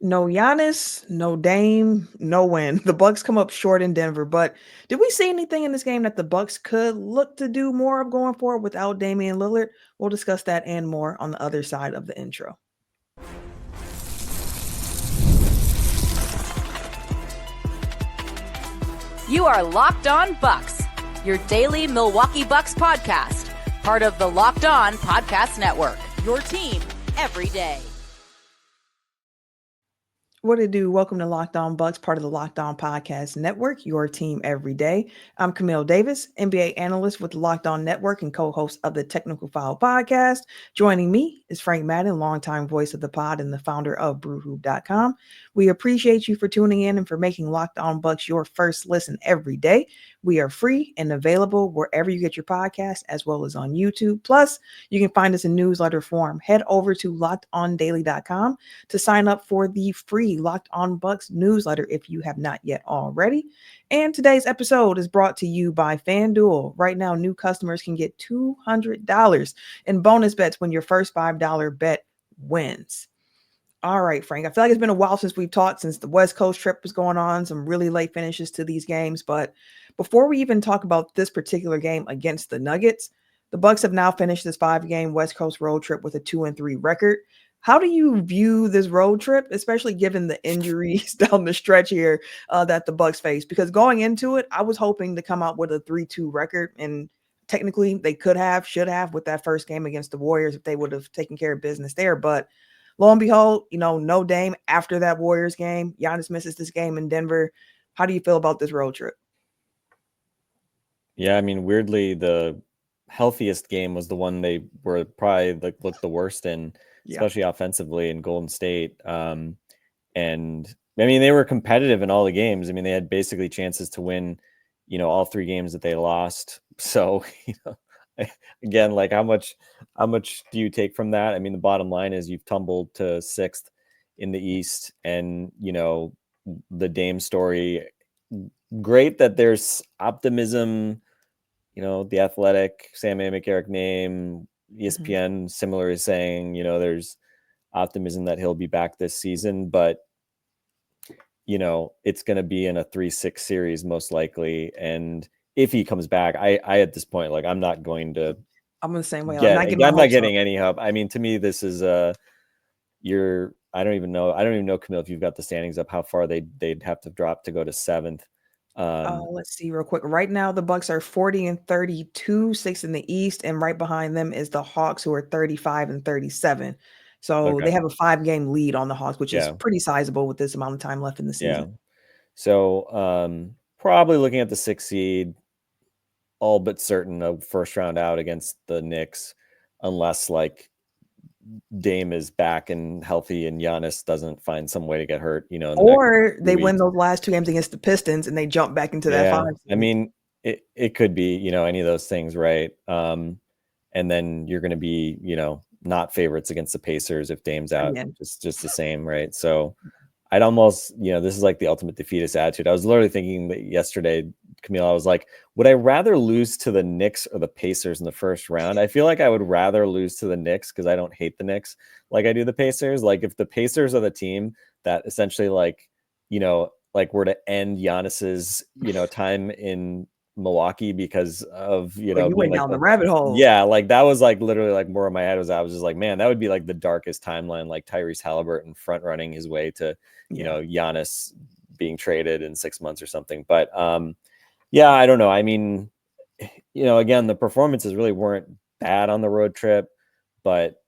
No Giannis, no Dame, no win. The Bucks come up short in Denver, but did we see anything in this game that the Bucks could look to do more of going forward without Damian Lillard? We'll discuss that and more on the other side of the intro. You are Locked On Bucks, your daily Milwaukee Bucks podcast, part of the Locked On Podcast Network, your team every day. What it do? Welcome to Locked On Bucks, part of the Locked On Podcast Network, your team every day. I'm Camille Davis, NBA analyst with the Locked On Network and co-host of the Technical File podcast. Joining me is Frank Madden, longtime voice of the pod and the founder of brewhoop.com. We appreciate you for tuning in and for making Locked On Bucks your first listen every day. We are free and available wherever you get your podcast, as well as on YouTube. Plus, you can find us in newsletter form. Head over to lockedondaily.com to sign up for the free Locked On Bucks newsletter if you have not yet already. And today's episode is brought to you by FanDuel. Right now, new customers can get $200 in bonus bets when your first $5 bet wins. All right, Frank, I feel like it's been a while since we've talked, since the West Coast trip was going on, some really late finishes to these games. But before we even talk about this particular game against the Nuggets, the Bucks have now finished this 5-game West Coast road trip with a 2-3 record. How do you view this road trip, especially given the injuries down the stretch here that the Bucks face? Because going into it, I was hoping to come out with a 3-2 record, and technically they should have with that first game against the Warriors if they would have taken care of business there. But lo and behold, no Dame after that Warriors game. Giannis misses this game in Denver. How do you feel about this road trip? Yeah, I mean, weirdly, the healthiest game was the one they were probably looked the worst in, especially offensively in Golden State. And I mean, they were competitive in all the games. I mean, they had basically chances to win, all 3 games that they lost. So, again, like how much do you take from that? I mean, the bottom line is you've tumbled to 6th in the East, and the Dame story. Great that there's optimism. The Athletic, Sam Amick, Eric Name, ESPN, similar is saying, there's optimism that he'll be back this season, but it's going to be in a 3-6 series most likely, and if he comes back, I at this point, like, I'm not going to. I'm the same way. I'm not getting any help. I mean, to me, this is I don't even know, Camille, if you've got the standings up, how far they'd have to drop to go to 7th. Let's see real quick. Right now, the Bucks are 40-32, 6th in the East, and right behind them is the Hawks, who are 35-37. So they have a 5-game lead on the Hawks, which is pretty sizable with this amount of time left in the season. Yeah. So probably looking at the 6th seed, all but certain of first round out against the Knicks, unless like Dame is back and healthy and Giannis doesn't find some way to get hurt, or they win those last 2 games against the Pistons and they jump back into that 5. I mean, it could be, any of those things, right? And then you're going to be, not favorites against the Pacers if Dame's out, just the same, right? So I'd almost, this is like the ultimate defeatist attitude. I was literally thinking that yesterday, Camille, I was like, would I rather lose to the Knicks or the Pacers in the first round? I feel like I would rather lose to the Knicks because I don't hate the Knicks like I do the Pacers. Like, if the Pacers are the team that essentially were to end Giannis's, time in Milwaukee because of, you went down the rabbit hole. Yeah, like that was like literally like more in my head. I was just like, man, that would be like the darkest timeline, like Tyrese Halliburton front running his way to, Giannis being traded in 6 months or something. But I don't know. I mean, again, the performances really weren't bad on the road trip, but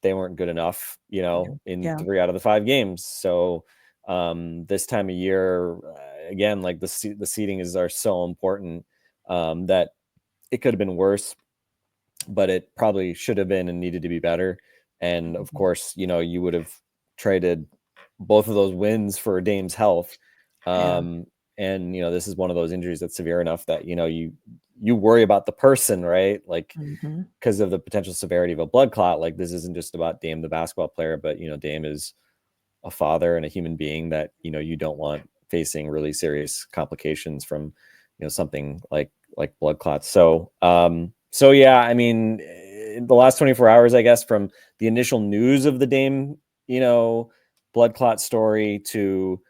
they weren't good enough, in 3 out of the 5 games. So this time of year, again, like the seeding are so important that it could have been worse, but it probably should have been and needed to be better. And of course, you would have traded both of those wins for Dame's health. And, this is one of those injuries that's severe enough that, you worry about the person, right? Like, because of the potential severity of a blood clot. Like, this isn't just about Dame, the basketball player, but, Dame is a father and a human being that, you don't want facing really serious complications from, something like blood clots. So yeah, I mean, in the last 24 hours, I guess, from the initial news of the Dame, blood clot story to,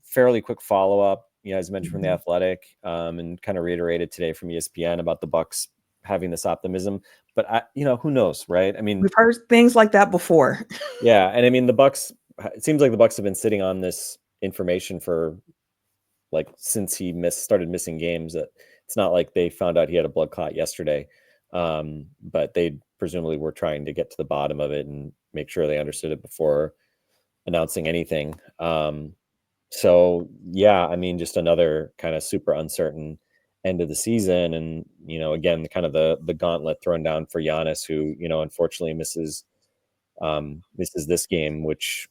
fairly quick follow-up, as mentioned from The Athletic, and kind of reiterated today from ESPN about the Bucks having this optimism. But who knows, right? I mean, we've heard things like that before. Yeah, and I mean it seems like the Bucks have been sitting on this information for since he started missing games. That it's not like they found out he had a blood clot yesterday, but they presumably were trying to get to the bottom of it and make sure they understood it before announcing anything. So yeah, I mean, just another kind of super uncertain end of the season, and again, kind of the gauntlet thrown down for Giannis, who unfortunately misses this game, which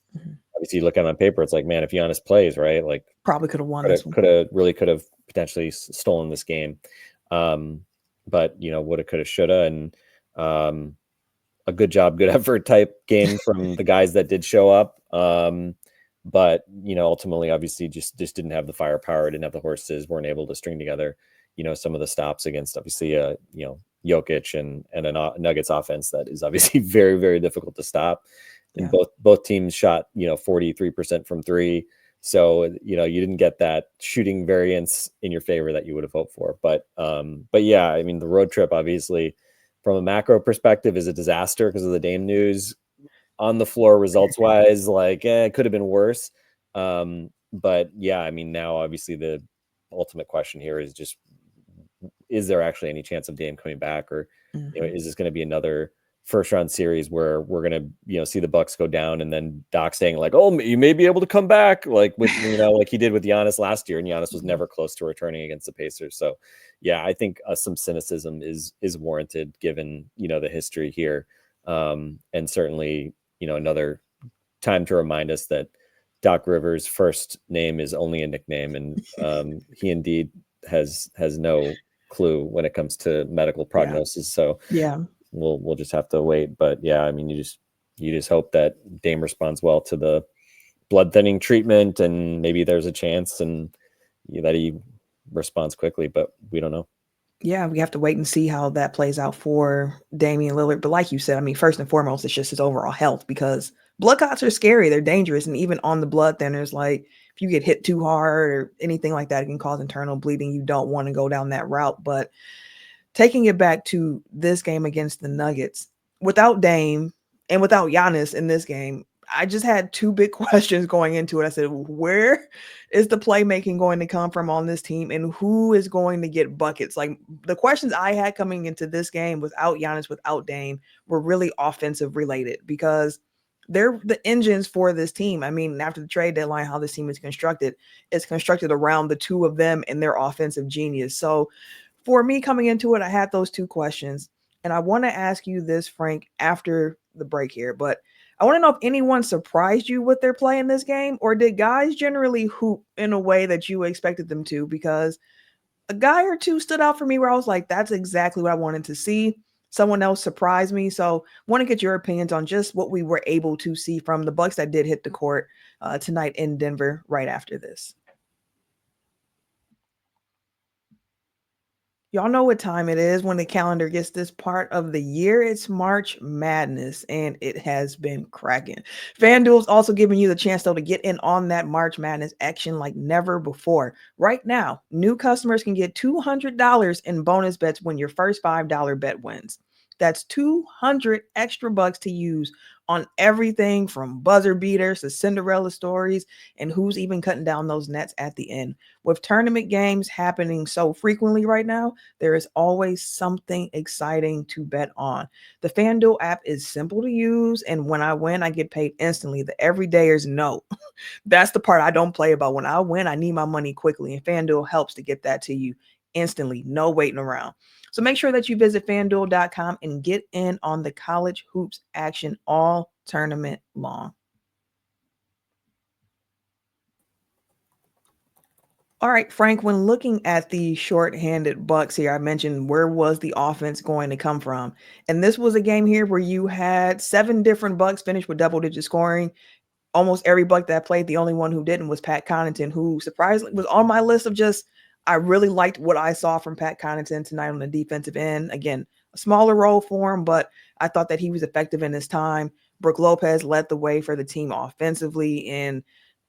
obviously you look at it on paper, it's like, man, if Giannis plays, right, probably could have won this one. Could have potentially stolen this game. But woulda, coulda, shoulda, and a good job, good effort type game from the guys that did show up. But ultimately, obviously, just didn't have the firepower, didn't have the horses, weren't able to string together, some of the stops against obviously, Jokic and a Nuggets offense that is obviously very, very difficult to stop. And both teams shot 43% from three, so you didn't get that shooting variance in your favor that you would have hoped for. But yeah, I mean, the road trip obviously from a macro perspective is a disaster because of the Dame news. On the floor, results wise, it could have been worse. But yeah, I mean, now obviously the ultimate question here is just, is there actually any chance of Dame coming back, or is this going to be another first round series where we're going to see the Bucks go down and then Doc saying oh, you may be able to come back, with like he did with Giannis last year, and Giannis was never close to returning against the Pacers. So yeah, I think some cynicism is warranted given the history here, and certainly another time to remind us that Doc Rivers' first name is only a nickname, and he indeed has no clue when it comes to medical prognosis. So yeah, we'll just have to wait. But yeah, I mean, you just hope that Dame responds well to the blood thinning treatment, and maybe there's a chance and that he responds quickly, but we don't know. Yeah, we have to wait and see how that plays out for Damian Lillard. But like you said, I mean, first and foremost, it's just his overall health, because blood clots are scary. They're dangerous. And even on the blood thinners, if you get hit too hard or anything like that, it can cause internal bleeding. You don't want to go down that route. But taking it back to this game against the Nuggets, without Dame and without Giannis in this game, I just had two big questions going into it. I said, where is the playmaking going to come from on this team, and who is going to get buckets? The questions I had coming into this game without Giannis, without Dame, were really offensive related, because they're the engines for this team. I mean, after the trade deadline, how this team is constructed, it's constructed around the two of them and their offensive genius. So for me coming into it, I had those two questions. And I want to ask you this, Frank, after the break here, but I want to know if anyone surprised you with their play in this game, or did guys generally hoop in a way that you expected them to? Because a guy or two stood out for me where I was like, that's exactly what I wanted to see. Someone else surprised me. So I want to get your opinions on just what we were able to see from the Bucks that did hit the court tonight in Denver right after this. Y'all know what time it is when the calendar gets this part of the year. It's March Madness, and it has been cracking. FanDuel's also giving you the chance, though, to get in on that March Madness action like never before. Right now, new customers can get $200 in bonus bets when your first $5 bet wins. That's 200 extra bucks to use on everything from buzzer beaters to Cinderella stories and who's even cutting down those nets at the end. With tournament games happening so frequently right now, there is always something exciting to bet on. The FanDuel app is simple to use, and when I win, I get paid instantly. The everydayers know. That's the part I don't play about. When I win, I need my money quickly, and FanDuel helps to get that to you instantly. No waiting around. So make sure that you visit FanDuel.com and get in on the college hoops action all tournament long. All right, Frank, when looking at the shorthanded Bucks here, I mentioned where was the offense going to come from? And this was a game here where you had 7 different Bucks finish with double-digit scoring. Almost every Buck that played, the only one who didn't was Pat Connaughton, who surprisingly was on my list of just, I really liked what I saw from Pat Connaughton tonight on the defensive end. Again, a smaller role for him, but I thought that he was effective in his time. Brook Lopez led the way for the team offensively. And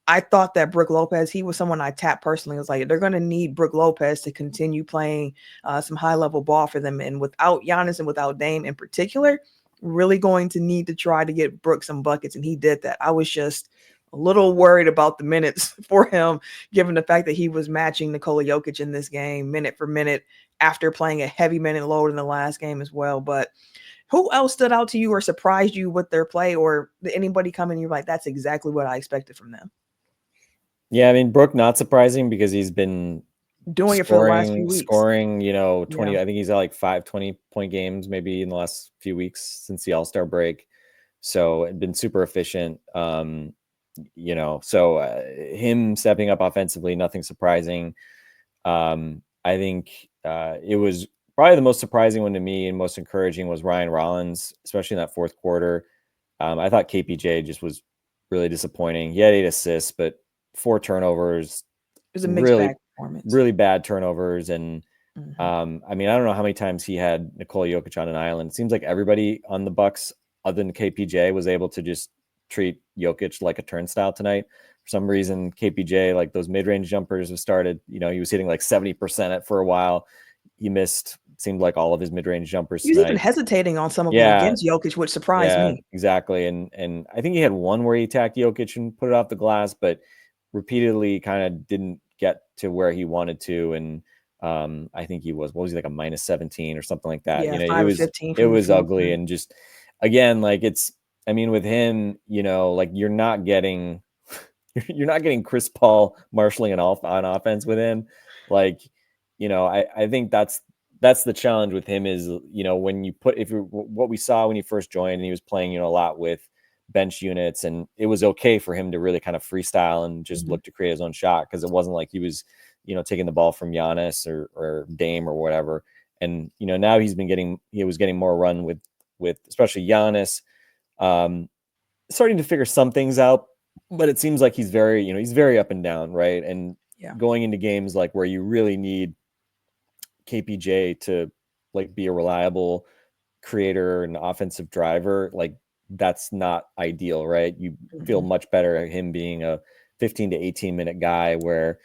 I thought that Brook Lopez, he was someone I tapped personally. I was like, they're going to need Brook Lopez to continue playing some high-level ball for them. And without Giannis and without Dame in particular, really going to need to try to get Brook some buckets. And he did that. I was just a little worried about the minutes for him, given the fact that he was matching Nikola Jokic in this game minute for minute after playing a heavy minute load in the last game as well. But who else stood out to you or surprised you with their play, or did anybody come in you're like, that's exactly what I expected from them? Yeah, I mean, Brook, not surprising because he's been doing it for the last few weeks. Scoring, 20, I think he's got like 5 20-point games maybe in the last few weeks since the All-Star break. So it's been super efficient. Him stepping up offensively, nothing surprising. I think it was probably the most surprising one to me and most encouraging was Ryan Rollins, especially in that fourth quarter. I thought KPJ just was really disappointing. He had 8 assists, but 4 turnovers. It was a mixed bag performance. Really bad turnovers. And I don't know how many times he had Nikola Jokic on an island. It seems like everybody on the Bucks, other than KPJ, was able to just treat Jokic like a turnstile tonight. For some reason, KPJ, like those mid-range jumpers have started, he was hitting like 70% for a while. He missed, seemed like all of his mid-range jumpers tonight. He was even hesitating on some of them against Jokic, which surprised me. Exactly. And I think he had one where he attacked Jokic and put it off the glass, but repeatedly kind of didn't get to where he wanted to. And I think he was, like a minus 17 or something like that. It was ugly. And just, again, like with him, like you're not getting Chris Paul marshaling on offense with him. Like, I think that's the challenge with him is, when you what we saw when he first joined and he was playing, a lot with bench units, and it was okay for him to really kind of freestyle and just look to create his own shot. Cause it wasn't like he was, taking the ball from Giannis or Dame or whatever. And, now he was getting more run with especially Giannis, starting to figure some things out, but it seems like he's very, he's very up and down. Right. And going into games like where you really need KPJ to like be a reliable creator and offensive driver, like that's not ideal, right? You feel much better at him being a 15 to 18 minute guy where,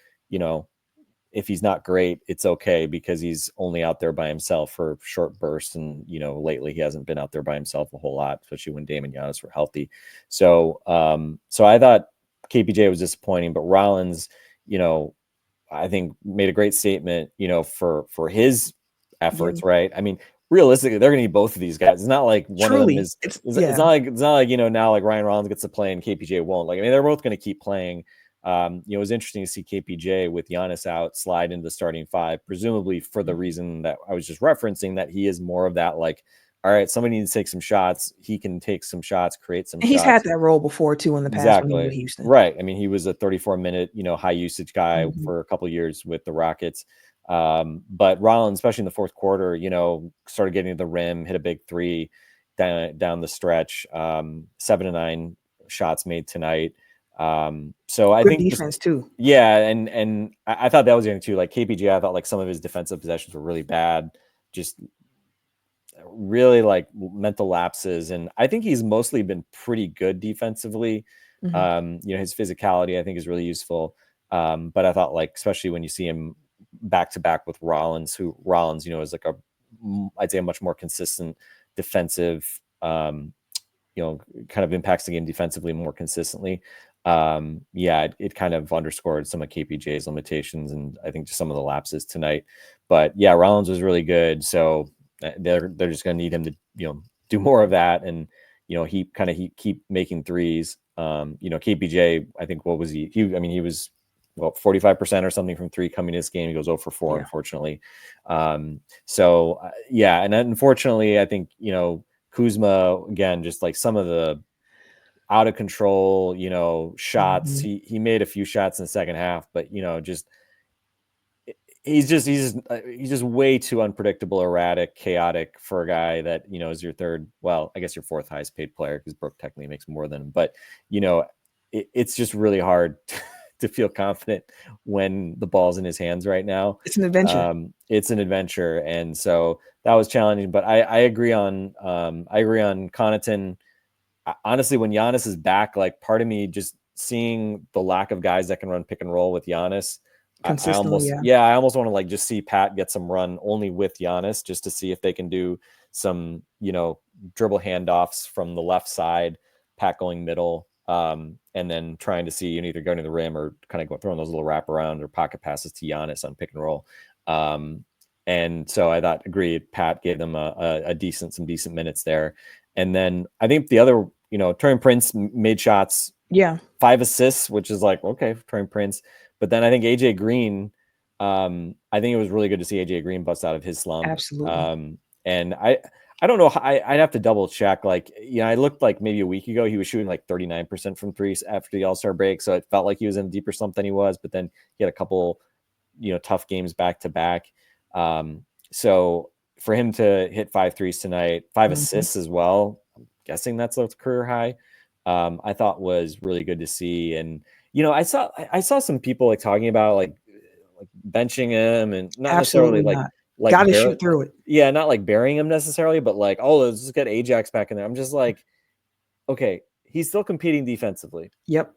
if he's not great, it's okay because he's only out there by himself for short bursts. And, lately he hasn't been out there by himself a whole lot, especially when Dame and Giannis were healthy. So I thought KPJ was disappointing, but Rollins, I think made a great statement, for his efforts, right? I mean, realistically, they're going to need both of these guys. It's not like one of them is. It's not like now like Ryan Rollins gets to play and KPJ won't. Like, I mean, they're both going to keep playing. It was interesting to see KPJ with Giannis out slide into the starting 5, presumably for the reason that I was just referencing, that he is more of that like, all right, somebody needs to take some shots. He can take some shots, create some. He's had that role before too in the past. Exactly. When he was with Houston. Right. I mean, he was a 34-minute, high usage guy for a couple of years with the Rockets. But Rollins, especially in the fourth quarter, started getting to the rim, hit a big 3 down the stretch. 7 to 9 shots made tonight. So I think defense too. Yeah, and I thought that was the thing too. Like KPJ, I thought like some of his defensive possessions were really bad, just really like mental lapses. And I think he's mostly been pretty good defensively. His physicality I think is really useful. But I thought like, especially when you see him back to back with Rollins, is like I'd say a much more consistent defensive, kind of impacts the game defensively more consistently. It kind of underscored some of KPJ's limitations and I think just some of the lapses tonight. But yeah, Rollins was really good. So they're just going to need him to, do more of that. And, he keep making threes. KPJ, I think, what was he? He was 45% or something from 3 coming this game. He goes 0 for 4, unfortunately. And unfortunately, I think, Kuzma, again, just like some of the out of control, shots. He made a few shots in the second half, but he's just way too unpredictable, erratic, chaotic for a guy that is your third. Well, I guess your 4th highest paid player because Brook technically makes more than him. But it's just really hard to feel confident when the ball's in his hands right now. It's an adventure. And so that was challenging. But I agree on Connaughton. honestly, when Giannis is back, like part of me just seeing the lack of guys that can run pick and roll with Giannis, I Consistently, almost, I almost want to like just see Pat get some run only with Giannis, just to see if they can do some, dribble handoffs from the left side, Pat going middle, and then trying to see either going to the rim or kind of throwing those little wraparound or pocket passes to Giannis on pick and roll. And so I thought, agreed, Pat gave them some decent minutes there. And then I think the other, Taurean Prince made shots. Yeah. 5 assists, which is like, okay, Taurean Prince. But then I think AJ Green, I think it was really good to see AJ Green bust out of his slump. Absolutely. And I don't know. I'd have to double check. Like, I looked like maybe a week ago, he was shooting like 39% from threes after the All-Star break. So it felt like he was in a deeper slump than he was. But then he had a couple, tough games back to back. So for him to hit 5 threes tonight, 5 assists as well, I'm guessing that's a career high. I thought was really good to see. And, I saw some people like talking about like benching him and not Absolutely necessarily not. Got to shoot through it. Yeah, not like burying him necessarily, but like, oh, let's just get Ajax back in there. I'm just like, okay, he's still competing defensively. Yep.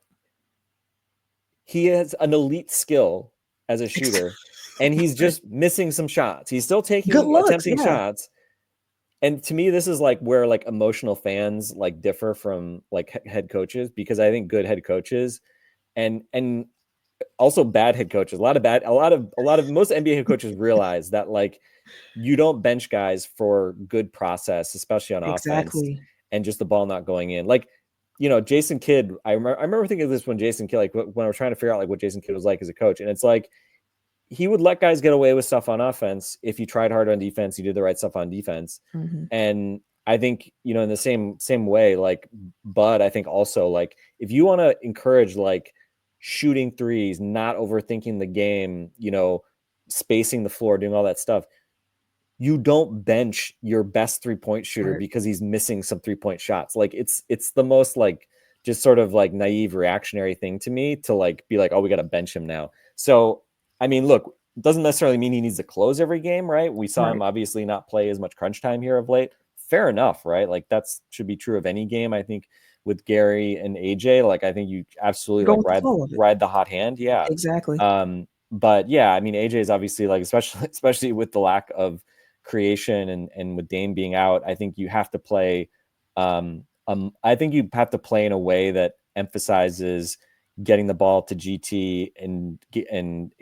He has an elite skill as a shooter, and he's just missing some shots. He's still attempting shots. And to me, this is like where like emotional fans like differ from like head coaches, because I think good head coaches and also bad head coaches, most NBA head coaches realize that like you don't bench guys for good process, especially on offense, and just the ball not going in. Like, Jason Kidd, I remember thinking of this when Jason Kidd, like when I was trying to figure out like what Jason Kidd was like as a coach. And it's like, he would let guys get away with stuff on offense. If you tried hard on defense, you did the right stuff on defense. And I think, in the same way, like Bud, I think also like, if you want to encourage like shooting threes, not overthinking the game, spacing the floor, doing all that stuff, you don't bench your best 3-point shooter because he's missing some 3-point shots. Like it's the most like just sort of like naive reactionary thing to me to like be like, oh, we got to bench him now. So, I mean, look, it doesn't necessarily mean he needs to close every game, right? We saw him obviously not play as much crunch time here of late. Fair enough, right? Like should be true of any game. I think with Gary and AJ, like I think you absolutely like ride the hot hand. Yeah, exactly. But yeah, I mean, AJ is obviously like, especially with the lack of creation and with Dame being out, I think you have to play. I think you have to play in a way that emphasizes getting the ball to GT and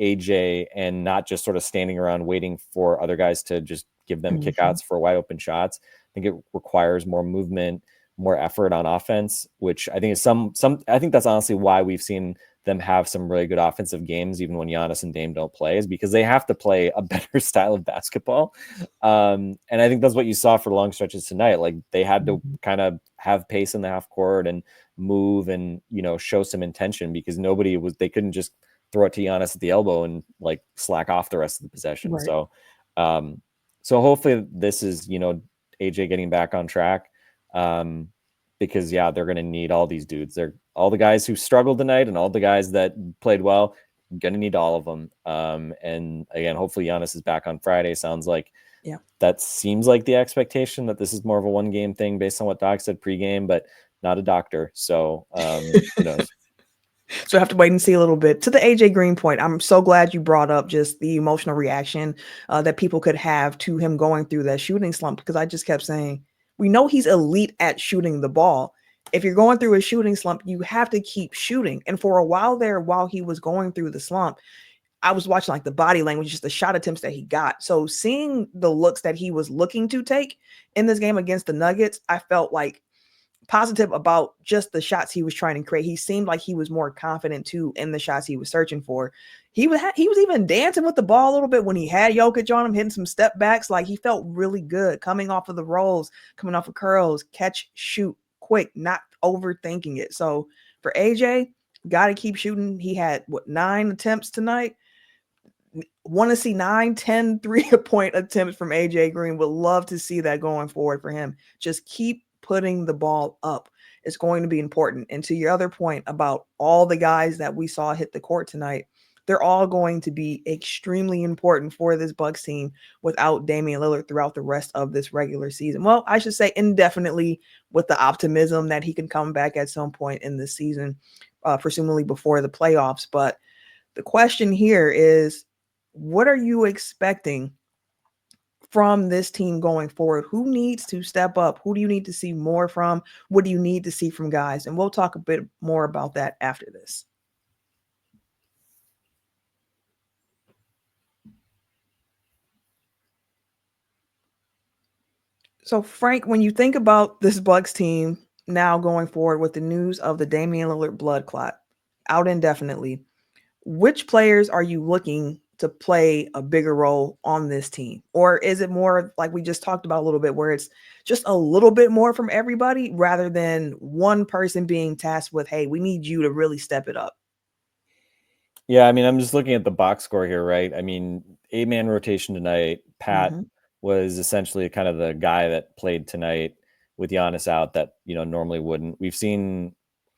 AJ, and not just sort of standing around waiting for other guys to just give them kickouts for wide open shots. I think it requires more movement, more effort on offense, which I think is I think that's honestly why we've seen them have some really good offensive games, even when Giannis and Dame don't play, is because they have to play a better style of basketball. And I think that's what you saw for long stretches tonight. Like they had to kind of have pace in the half court and move and, show some intention, because they couldn't just throw it to Giannis at the elbow and like slack off the rest of the possession. Right. So hopefully this is, AJ getting back on track. Because they're going to need all these dudes. They're all the guys who struggled tonight and all the guys that played well, going to need all of them. And again, hopefully Giannis is back on Friday. Sounds like that seems like the expectation, that this is more of a 1-game thing based on what Doc said pregame, but not a doctor. So who knows? So I have to wait and see a little bit. To the AJ Green point, I'm so glad you brought up just the emotional reaction that people could have to him going through that shooting slump, because I just kept saying, we know he's elite at shooting the ball. If you're going through a shooting slump, you have to keep shooting. And for a while there, while he was going through the slump, I was watching like the body language, just the shot attempts that he got. So seeing the looks that he was looking to take in this game against the Nuggets, I felt like positive about just the shots he was trying to create. He seemed like he was more confident too in the shots he was searching for. He was even dancing with the ball a little bit when he had Jokic on him, hitting some step backs. Like he felt really good coming off of the rolls, coming off of curls, catch, shoot, quick, not overthinking it. So for AJ, got to keep shooting. He had 9 attempts tonight. Want to see 9, 10 3-point attempts from AJ Green. Would love to see that going forward for him. Just keep putting the ball up. It's going to be important. And to your other point about all the guys that we saw hit the court tonight, they're all going to be extremely important for this Bucks team without Damian Lillard throughout the rest of this regular season. Well, I should say indefinitely, with the optimism that he can come back at some point in this season, presumably before the playoffs. But the question here is, what are you expecting from this team going forward? Who needs to step up? Who do you need to see more from? What do you need to see from guys? And we'll talk a bit more about that after this. So, Frank, when you think about this Bucks team now going forward with the news of the Damian Lillard blood clot out indefinitely, which players are you looking to play a bigger role on this team? Or is it more like we just talked about a little bit, where it's just a little bit more from everybody rather than one person being tasked with, hey, we need you to really step it up? Yeah, I mean, I'm just looking at the box score here, right? I mean, 8-man rotation tonight. Pat was essentially kind of the guy that played tonight with Giannis out that, normally wouldn't. We've seen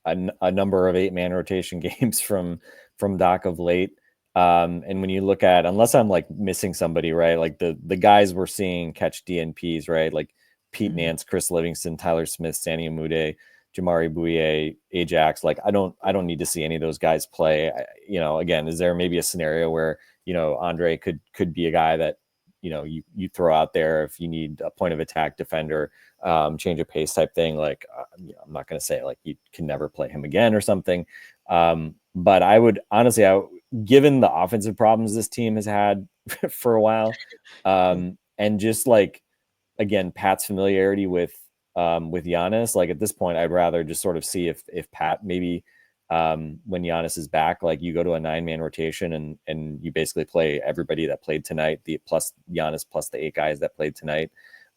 a number of 8-man rotation games from Doc of late. And when you look at, unless I'm like missing somebody, right? Like the guys we're seeing catch DNPs, right? Like Pete Nance, Chris Livingston, Tyler Smith, Sani Amude, Jamari Bouye, Ajax. Like I don't need to see any of those guys play. Again, is there maybe a scenario where, Andre could be a guy that, you throw out there if you need a point of attack defender, change of pace type thing. Like, I'm not going to say like you can never play him again or something. But I would honestly, given the offensive problems this team has had for a while, and just like, again, Pat's familiarity with Giannis, like at this point, I'd rather just sort of see if Pat maybe, when Giannis is back, like you go to a 9-man rotation and you basically play everybody that played tonight, plus Giannis plus the 8 guys that played tonight.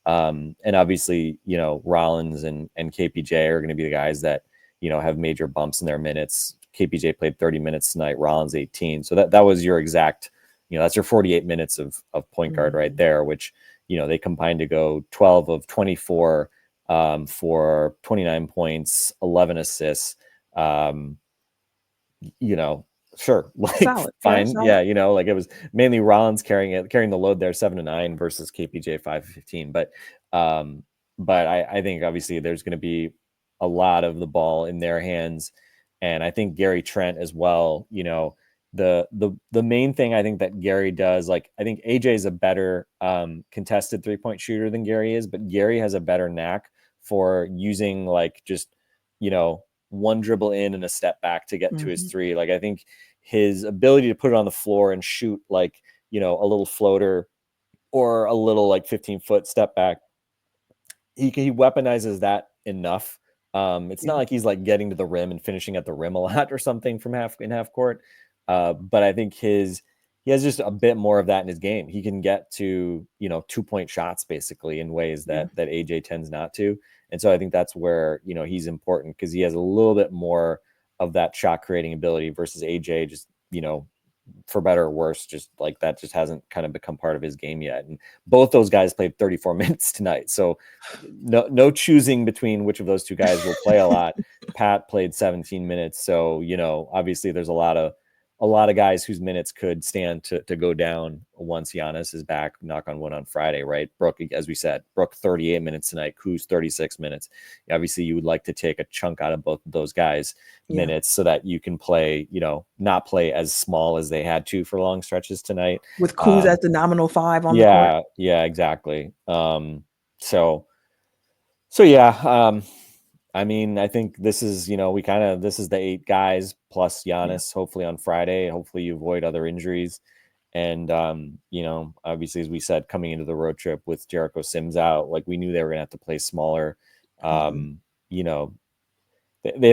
And obviously, Rollins and KPJ are going to be the guys that, have major bumps in their minutes. KPJ played 30 minutes tonight, Rollins 18. So that was your exact, that's your 48 minutes of point guard right there, which, they combined to go 12 of 24 for 29 points, 11 assists. Sure, like solid. Fine. Yeah, like it was mainly Rollins carrying the load there, 7-9 versus KPJ 5-15. But I think obviously there's going to be a lot of the ball in their hands. And I think Gary Trent as well, the main thing I think that Gary does, like I think AJ is a better contested 3-point shooter than Gary is, but Gary has a better knack for using like just, one dribble in and a step back to get to his 3. Like I think his ability to put it on the floor and shoot like, a little floater or a little like 15-foot step back, he weaponizes that enough. It's not like he's like getting to the rim and finishing at the rim a lot or something from half court. But I think he has just a bit more of that in his game. He can get to, 2-point shots basically in ways that AJ tends not to. And so I think that's where, he's important because he has a little bit more of that shot creating ability versus AJ just, for better or worse, just like that just hasn't kind of become part of his game yet. And both those guys played 34 minutes tonight. So no choosing between which of those two guys will play a lot. Pat played 17 minutes. So, obviously there's a lot of guys whose minutes could stand to go down once Giannis is back, knock on wood, on Friday, right? Brook, as we said, Brook 38 minutes tonight, Kuz 36 minutes. Obviously, you would like to take a chunk out of both of those guys' minutes so that you can play, not play as small as they had to for long stretches tonight. With Kuz as the nominal 5 on the court. Yeah, exactly. So yeah. I mean, I think this is, this is the 8 guys plus Giannis, hopefully on Friday. Hopefully you avoid other injuries. And, obviously, as we said, coming into the road trip with Jericho Sims out, like we knew they were going to have to play smaller. They've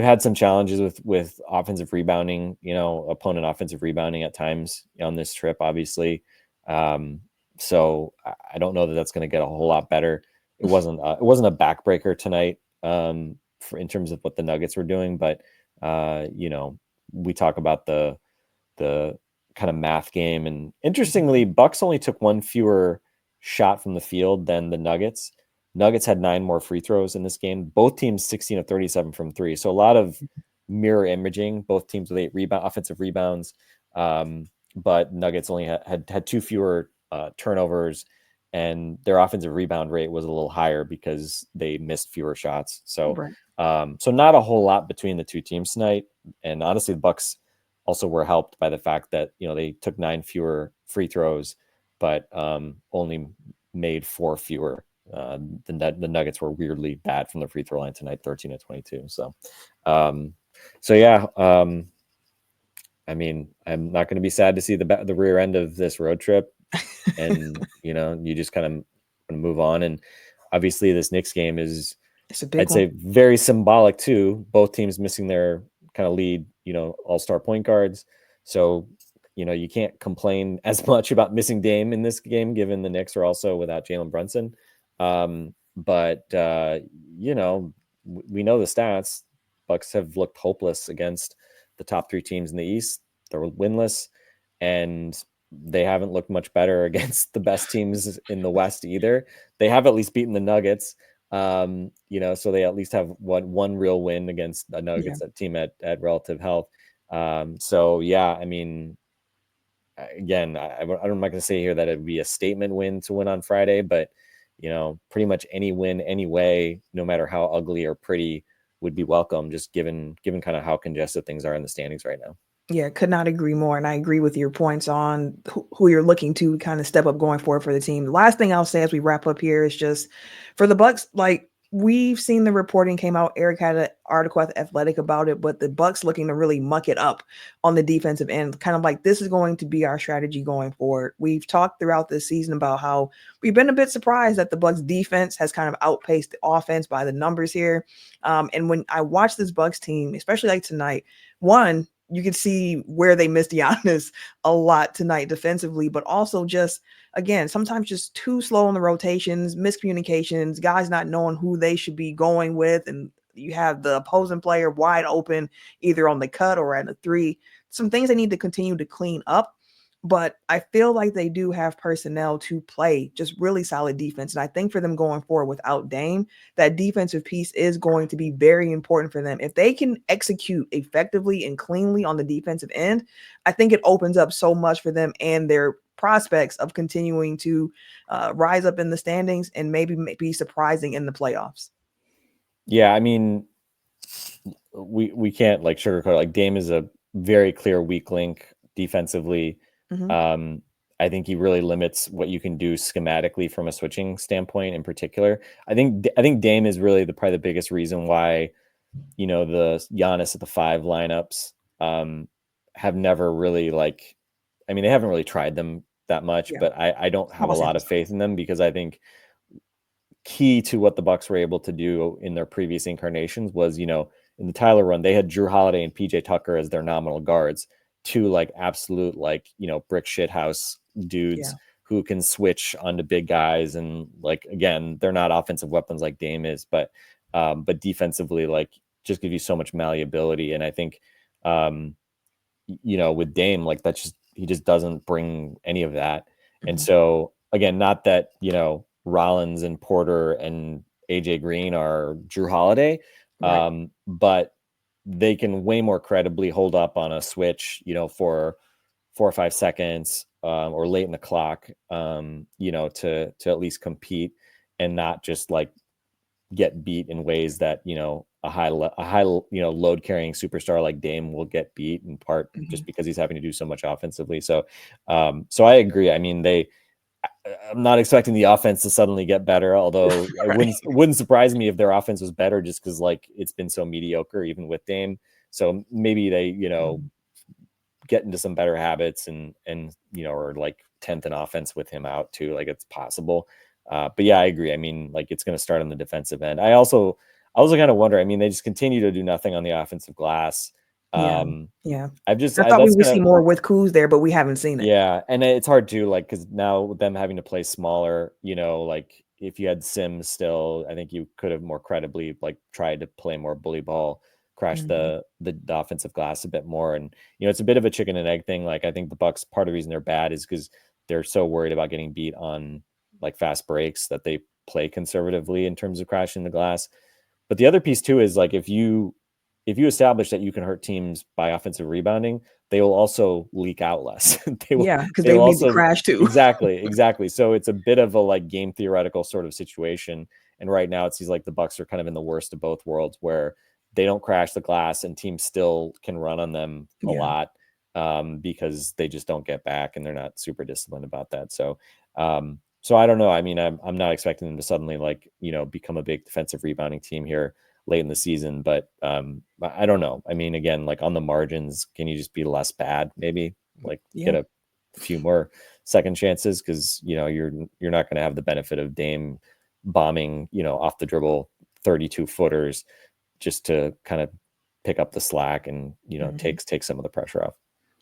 had some challenges with offensive rebounding, opponent offensive rebounding at times on this trip, obviously. So I don't know that that's going to get a whole lot better. It wasn't a backbreaker tonight. In terms of what the Nuggets were doing, but we talk about the kind of math game, and interestingly, Bucks only took 1 fewer shot from the field than the Nuggets. Nuggets had 9 more free throws in this game. Both teams 16 of 37 from 3, so a lot of mirror imaging. Both teams with 8 offensive rebounds. But Nuggets only had 2 fewer turnovers, and their offensive rebound rate was a little higher because they missed fewer shots. So, so not a whole lot between the two teams tonight. And honestly, the Bucks also were helped by the fact that, you know, they took 9 fewer free throws, but only made 4 fewer. The Nuggets were weirdly bad from the free throw line tonight, 13 to 22. So, yeah. I mean, I'm not going to be sad to see the rear end of this road trip, and you know, you just kind of move on. And obviously, this Knicks game is, it's a big I'd say, very symbolic too. Both teams missing their kind of lead, you know, all-star point guards. So, you know, you can't complain as much about missing Dame in this game, given the Knicks are also without Jalen Brunson. But you know, we know the stats. Bucks have looked hopeless against the top 3 teams in the East. They're winless, and they haven't looked much better against the best teams in the West either. They have at least beaten the Nuggets, you know, so they at least have one real win against the Nuggets, that team at relative health. So yeah, I mean, again, I'm not going to say here that it would be a statement win to win on Friday, but you know, pretty much any win anyway, no matter how ugly or pretty, would be welcome, just given kind of how congested things are in the standings right now. Yeah, could not agree more. And I agree with your points on who you're looking to kind of step up going forward for the team. The last thing I'll say as we wrap up here is just for the Bucks, like we've seen the reporting came out. Eric had an article at The Athletic about it, but the Bucks looking to really muck it up on the defensive end, kind of like this is going to be our strategy going forward. We've talked throughout this season about how we've been a bit surprised that the Bucks defense has kind of outpaced the offense by the numbers here. And when I watch this Bucks team, especially like tonight, one, you can see where they missed Giannis a lot tonight defensively, but also just, again, sometimes just too slow on the rotations, miscommunications, guys not knowing who they should be going with. And you have the opposing player wide open, either on the cut or at a 3. Some things they need to continue to clean up. But I feel like they do have personnel to play just really solid defense. And I think for them going forward without Dame, that defensive piece is going to be very important for them. If they can execute effectively and cleanly on the defensive end, I think it opens up so much for them and their prospects of continuing to rise up in the standings and maybe be surprising in the playoffs. Yeah, I mean, we can't like sugarcoat. Like Dame is a very clear weak link defensively. I think he really limits what you can do schematically from a switching standpoint in particular. I think Dame is really probably the biggest reason why, you know, the Giannis at the 5 lineups have never really I mean, they haven't really tried them that much, but I don't have a lot of faith in them, because I think key to what the Bucks were able to do in their previous incarnations was, you know, in the Tyler run, they had Drew Holiday and PJ Tucker as their nominal guards, 2 like absolute, like, you know, brick shit house dudes who can switch onto big guys. And like, again, they're not offensive weapons like Dame is, but defensively, like, just give you so much malleability. And I think, you know, with Dame, like, he just doesn't bring any of that. And so again, not that, you know, Rollins and Porter and AJ Green are Drew Holiday, but they can way more credibly hold up on a switch, you know, for 4 or 5 seconds or late in the clock, you know, to at least compete and not just like get beat in ways that, you know, a high, you know, load carrying superstar like Dame will get beat, in part just because he's having to do so much offensively. So, so I agree. I mean, I'm not expecting the offense to suddenly get better, although it wouldn't surprise me if their offense was better, just because like it's been so mediocre even with Dame. So maybe they, you know, get into some better habits and you know, or like 10th in offense with him out too. Like, it's possible. But yeah, I agree. I mean, like, it's going to start on the defensive end. I also kind of wonder, I mean, they just continue to do nothing on the offensive glass. I thought we would see more with Kuz there, but we haven't seen it. Yeah, and it's hard too, like, because now with them having to play smaller, you know, like if you had Sims still, I think you could have more credibly like tried to play more bully ball, crash the offensive glass a bit more. And you know, it's a bit of a chicken and egg thing. Like, I think the Bucks, part of the reason they're bad is because they're so worried about getting beat on like fast breaks that they play conservatively in terms of crashing the glass. But the other piece too is like, if you establish that you can hurt teams by offensive rebounding, they will also leak out less. Because they they will need to also crash too. exactly. So it's a bit of a like game theoretical sort of situation. And right now it seems like the Bucks are kind of in the worst of both worlds, where they don't crash the glass and teams still can run on them a lot, because they just don't get back and they're not super disciplined about that. So I don't know. I mean, I'm not expecting them to suddenly like, become a big defensive rebounding team here late in the season, but I don't know. I mean, again, like on the margins, can you just be less bad? Maybe like get a few more second chances, because you're not going to have the benefit of Dame bombing off the dribble 32 footers just to kind of pick up the slack and take some of the pressure off.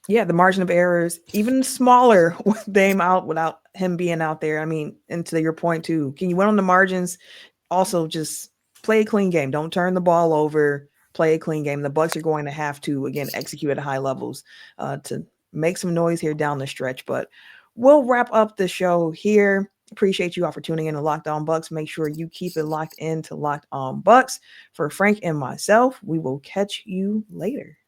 Yeah, the margin of error is even smaller with Dame out without him being out there. I mean, and to your point too, can you win on the margins? Also, just play a clean game. Don't turn the ball over. Play a clean game. The Bucks are going to have to, again, execute at high levels to make some noise here down the stretch. But we'll wrap up the show here. Appreciate you all for tuning in to Locked On Bucks. Make sure you keep it locked in to Locked On Bucks. For Frank and myself, we will catch you later.